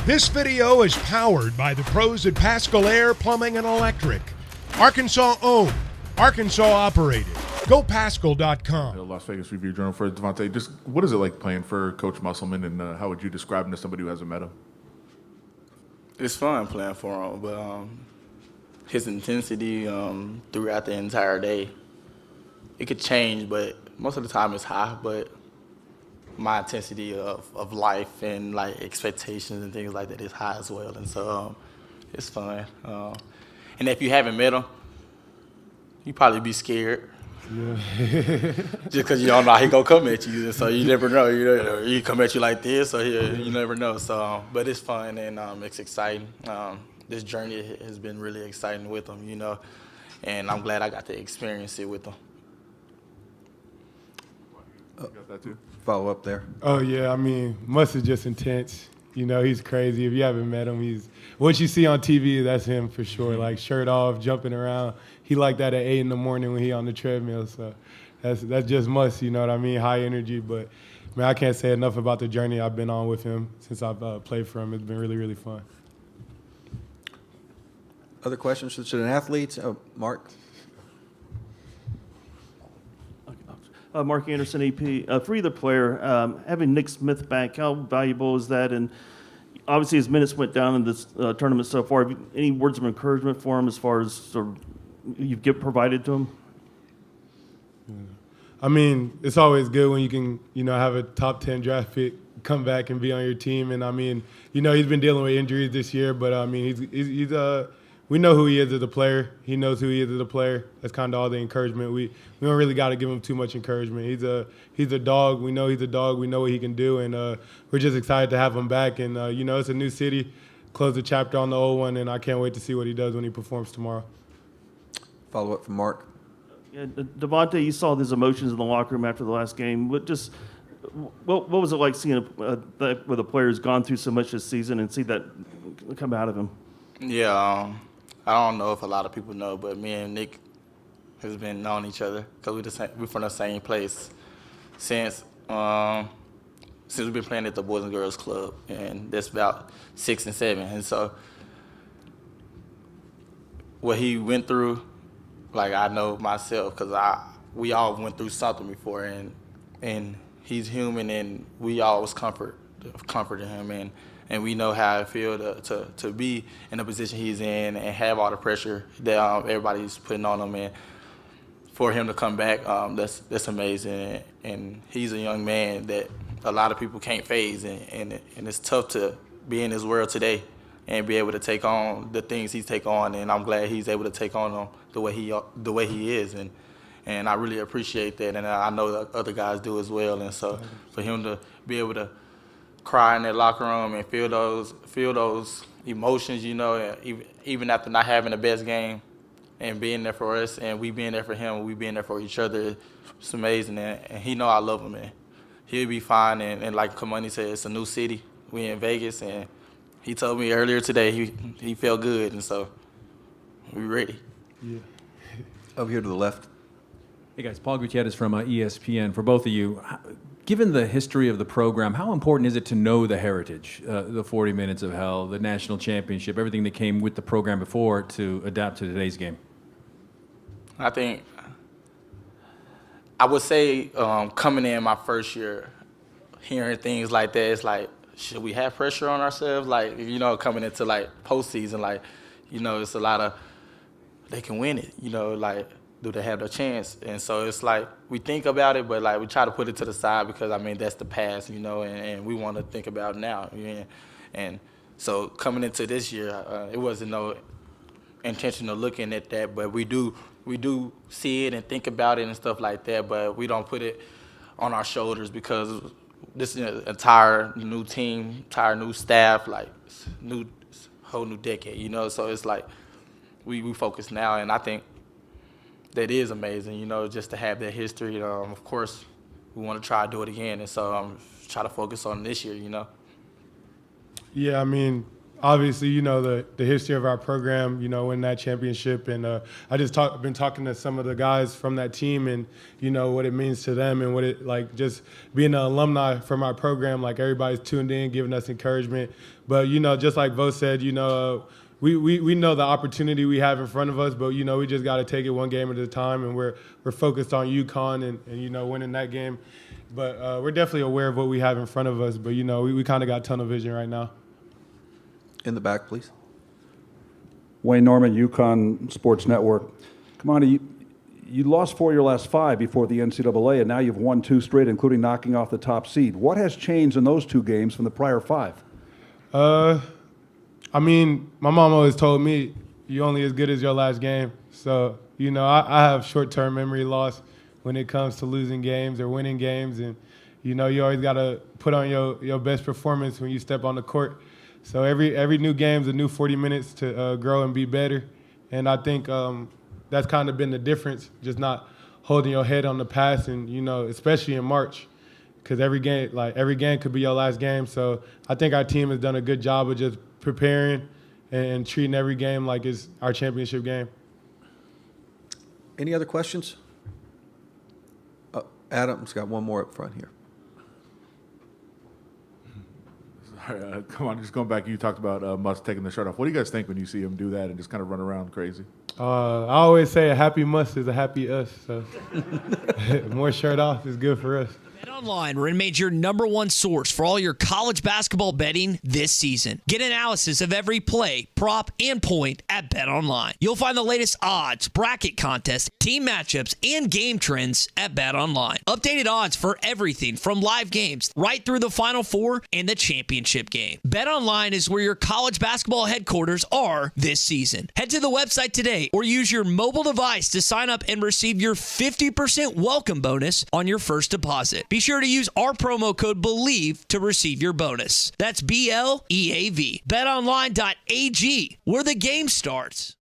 This video is powered by the pros at Pascal Air Plumbing and Electric. Arkansas owned, Arkansas operated. GoPascal.com. The Las Vegas Review-Journal for Davonte. Just what is it like playing for Coach Musselman, and how would you describe him to somebody who hasn't met him? It's fun playing for him, but his intensity throughout the entire day, it could change, but most of the time it's high. But my intensity of life and like expectations and things like that is high as well, and so it's fun. And if you haven't met him, you probably be scared. Yeah. Just because you don't know how he gonna come at you, so you never know. He come at you like this, or you never know. So, but it's fun and it's exciting. This journey has been really exciting with him, and I'm glad I got to experience it with him. Got that too? Follow up there. Oh yeah, I mean, Muss is just intense. He's crazy. If you haven't met him, he's what you see on TV. That's him for sure. Like shirt off, jumping around. He like that at 8 in the morning when he on the treadmill. So that's just Muss. You know what I mean? High energy. But man, I can't say enough about the journey I've been on with him since I've played for him. It's been really, really fun. Other questions to an athlete? Oh, Mark. Mark Anderson, AP. For either player, having Nick Smith back, how valuable is that? And obviously his minutes went down in this tournament so far. Have you, any words of encouragement for him as far as sort of you've provided to him? I mean, it's always good when you can, have a top 10 draft pick come back and be on your team. And I mean, he's been dealing with injuries this year, but I mean, he's we know who he is as a player. He knows who he is as a player. That's kind of all the encouragement. We don't really got to give him too much encouragement. He's a dog. We know he's a dog. We know what he can do, and we're just excited to have him back. And it's a new city. Close the chapter on the old one, and I can't wait to see what he does when he performs tomorrow. Follow up from Mark. Yeah, Davonte, you saw his emotions in the locker room after the last game. What was it like seeing where the player's gone through so much this season and see that come out of him? Yeah, I don't know if a lot of people know, but me and Nick has been knowing each other because we're from the same place since we've been playing at the Boys and Girls Club, and that's about 6 and 7. And so what he went through, like I know myself, because we all went through something before, and he's human, and we always comforted him, and we know how it feels to be in the position he's in and have all the pressure that everybody's putting on him. And for him to come back, that's amazing. And he's a young man that a lot of people can't phase, and it's tough to be in this world today and be able to take on the things he's taken on. And I'm glad he's able to take on them the way he is. And I really appreciate that, and I know that other guys do as well. And so for him to be able to cry in that locker room and feel those emotions, even after not having the best game, and being there for us, and we being there for him, and we being there for each other, it's amazing. And he know I love him, man. He'll be fine. And like Kamani said, it's a new city. We in Vegas, and he told me earlier today he felt good, and so we ready. Yeah. Over here to the left. Hey guys, Paul Gutierrez from ESPN. For both of you, given the history of the program, how important is it to know the heritage, the 40 Minutes of Hell, the national championship, everything that came with the program before to adapt to today's game? I think I would say coming in my first year, hearing things like that, it's like, should we have pressure on ourselves? Like, coming into like postseason, like, it's a lot of, they can win it, like, do they have the chance? And so it's like we think about it, but like we try to put it to the side because that's the past, and we want to think about it now. And so coming into this year, it wasn't no intentional looking at that, but we do see it and think about it and stuff like that, but we don't put it on our shoulders because this is an entire new team, entire new staff, like whole new decade, So it's like we focus now, and I think that is amazing, just to have that history. Of course, we want to try to do it again, and so try to focus on this year, Yeah, I mean, obviously, you know, the history of our program, you know, winning that championship. And I've been talking to some of the guys from that team and, you know, what it means to them and what it, like, just being an alumni from our program, like, everybody's tuned in, giving us encouragement. But, you know, just like Bo said, you know, we know the opportunity we have in front of us, but, you know, we just got to take it one game at a time, and we're focused on UConn and, you know, winning that game. But we're definitely aware of what we have in front of us. But, you know, we kind of got tunnel vision right now. In the back, please. Wayne Norman, UConn Sports Network. Kamani, you lost 4 of your last 5 before the NCAA, and now you've won 2 straight, including knocking off the top seed. What has changed in those 2 games from the prior 5? I mean, my mom always told me, you're only as good as your last game. So, you know, I have short-term memory loss when it comes to losing games or winning games. And, you know, you always got to put on your best performance when you step on the court. So every new game is a new 40 minutes to grow and be better. And I think that's kind of been the difference, just not holding your head on the past, and, you know, especially in March, because every game could be your last game. So I think our team has done a good job of just preparing and treating every game like it's our championship game. Any other questions? Adam's got one more up front here. Come on, just going back. You talked about Muss taking the shirt off. What do you guys think when you see him do that and just kind of run around crazy? I always say a happy Muss is a happy us. So more shirt off is good for us. BetOnline remains your #1 source for all your college basketball betting this season. Get analysis of every play, prop, and point at BetOnline. You'll find the latest odds, bracket contests, team matchups, and game trends at BetOnline. Updated odds for everything from live games right through the Final Four and the championship game. BetOnline is where your college basketball headquarters are this season. Head to the website today or use your mobile device to sign up and receive your 50% welcome bonus on your first deposit. Be sure to use our promo code BELIEVE to receive your bonus. That's BLEAV. BetOnline.ag, where the game starts.